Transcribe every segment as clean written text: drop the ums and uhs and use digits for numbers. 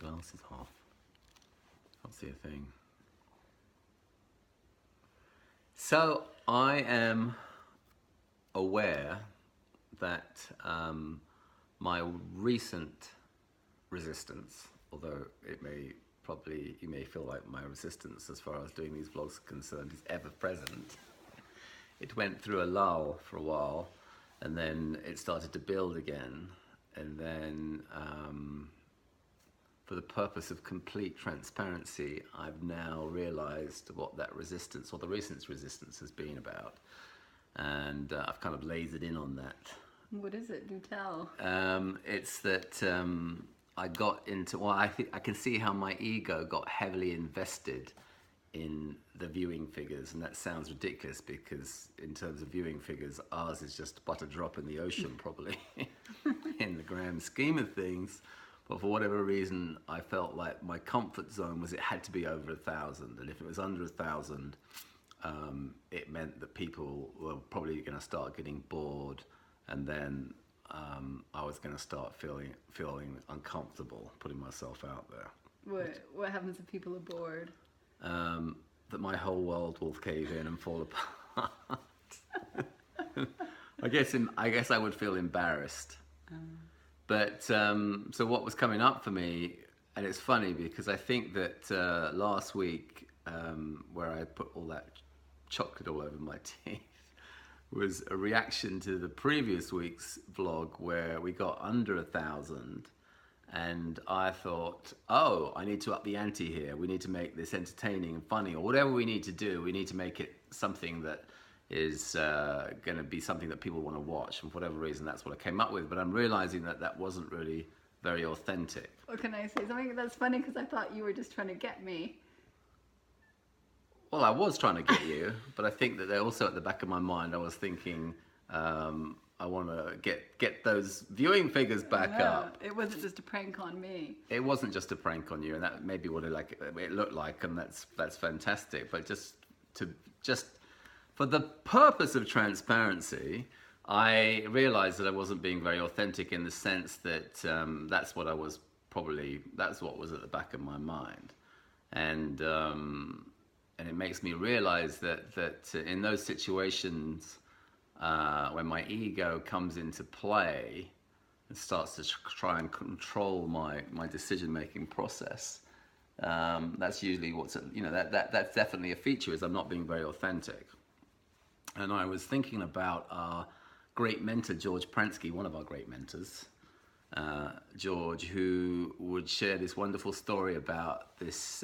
my glasses half. Can't see a thing. So I am aware that my recent resistance, although you may feel like my resistance as far as doing these vlogs are concerned is ever present. It went through a lull for a while, and then it started to build again, and then for the purpose of complete transparency, I've now realized what that resistance, or the recent resistance, has been about, and I've kind of lasered in on that. What is it? Do tell. It's that I got into, well, I think I can see how my ego got heavily invested in the viewing figures, and that sounds ridiculous because in terms of viewing figures, ours is just but a drop in the ocean probably in the grand scheme of things. But for whatever reason, I felt like my comfort zone was it had to be over 1,000, and if it was under 1,000, it meant that people were probably going to start getting bored, and then I was going to start feeling uncomfortable putting myself out there. What happens if people are bored? That my whole world will cave in and fall apart. I guess I would feel embarrassed. But so what was coming up for me, and it's funny because I think that last week, where I put all that chocolate all over my teeth, was a reaction to the previous week's vlog where we got under 1,000, and I thought, oh, I need to up the ante here. We need to make this entertaining and funny, or whatever we need to do. We need to make it something that is going to be something that people want to watch, and for whatever reason that's what I came up with. But I'm realizing that that wasn't really very authentic. Well, can I say something that's funny, because I thought you were just trying to get me. Well, I was trying to get you, but I think that also at the back of my mind I was thinking I want to get those viewing figures back up. It wasn't just a prank on me. It wasn't just a prank on you, and that may be what it looked like, and that's fantastic. But just for the purpose of transparency, I realized that I wasn't being very authentic in the sense that that's what was at the back of my mind, and it makes me realize that in those situations when my ego comes into play and starts to try and control my decision-making process, that's usually that's definitely a feature, is I'm not being very authentic. And I was thinking about our great mentor, George Pransky, one of our great mentors, George, who would share this wonderful story about this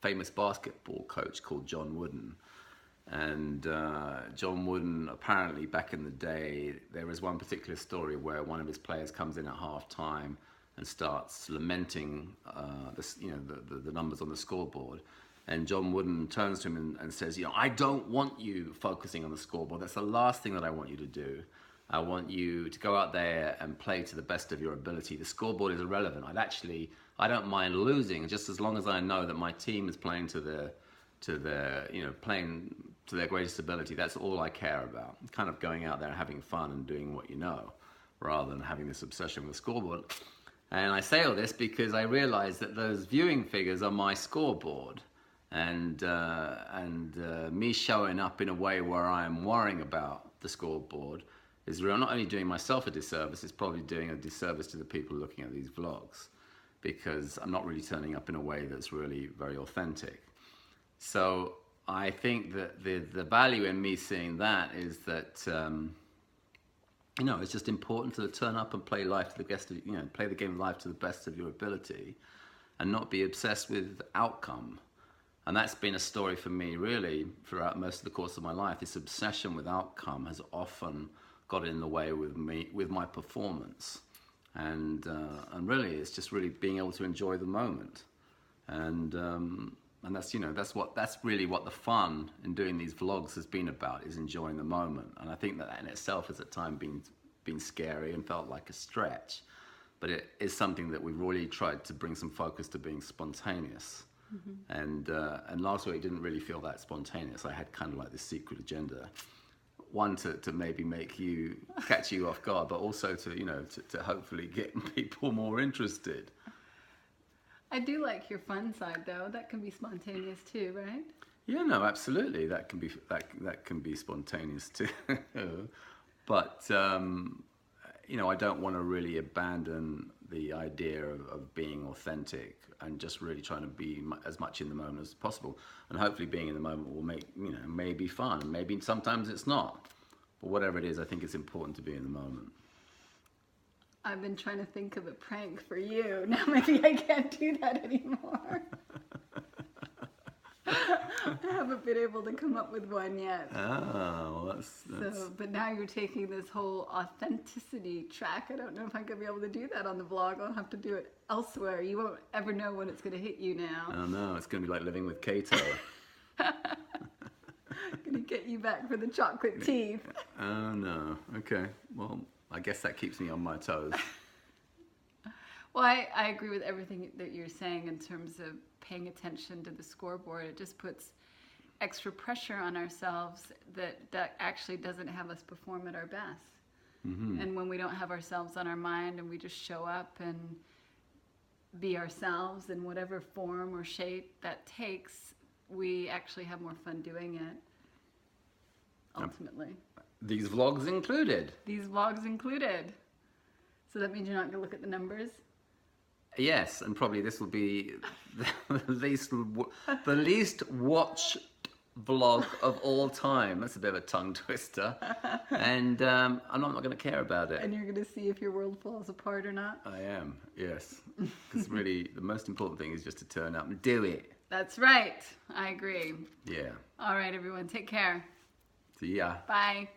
famous basketball coach called John Wooden. And John Wooden, apparently back in the day, there was one particular story where one of his players comes in at half-time and starts lamenting the numbers on the scoreboard. And John Wooden turns to him and says, I don't want you focusing on the scoreboard. That's the last thing that I want you to do. I want you to go out there and play to the best of your ability. The scoreboard is irrelevant. I don't mind losing, just as long as I know that my team is playing to their greatest ability. That's all I care about. Kind of going out there and having fun and doing what you know, rather than having this obsession with the scoreboard. And I say all this because I realize that those viewing figures are my scoreboard. And me showing up in a way where I am worrying about the scoreboard is not only doing myself a disservice, it's probably doing a disservice to the people looking at these vlogs, because I'm not really turning up in a way that's really very authentic. So I think that the value in me seeing that is that it's just important to turn up and play life to the best of, play the game of life to the best of your ability, and not be obsessed with outcome. And that's been a story for me really throughout most of the course of my life. This obsession with outcome has often got in the way with my performance, and really it's just really being able to enjoy the moment, and that's really what the fun in doing these vlogs has been about, is enjoying the moment. And I think that in itself has at times been scary and felt like a stretch, but it is something that we've really tried to bring some focus to being spontaneous. Mm-hmm. And last week didn't really feel that spontaneous. I had kind of like this secret agenda, one to maybe catch you off guard, but also to hopefully get people more interested. I do like your fun side though. That can be spontaneous too, right? Yeah, no, absolutely. That can be spontaneous too. But I don't want to really abandon the idea of being authentic and just really trying to be as much in the moment as possible. And hopefully, being in the moment will make maybe fun. Maybe sometimes it's not. But whatever it is, I think it's important to be in the moment. I've been trying to think of a prank for you. Now maybe I can't do that anymore. I haven't been able to come up with one yet. Oh, well, that's... So, but now you're taking this whole authenticity track. I don't know if I'm going to be able to do that on the vlog. I'll have to do it elsewhere. You won't ever know when it's going to hit you now. Oh no, it's going to be like living with Kato. Going to get you back for the chocolate teeth. Oh no. Okay. Well, I guess that keeps me on my toes. Well, I agree with everything that you're saying in terms of paying attention to the scoreboard. It just puts extra pressure on ourselves that actually doesn't have us perform at our best. Mm-hmm. And when we don't have ourselves on our mind and we just show up and be ourselves in whatever form or shape that takes, we actually have more fun doing it, ultimately. These vlogs included. These vlogs included. So that means you're not going to look at the numbers? Yes, and probably this will be the least watched vlog of all time. That's a bit of a tongue twister. And I'm not going to care about it. And you're going to see if your world falls apart or not? I am, yes. Because really, the most important thing is just to turn up and do it. That's right. I agree. Yeah. All right, everyone. Take care. See ya. Bye.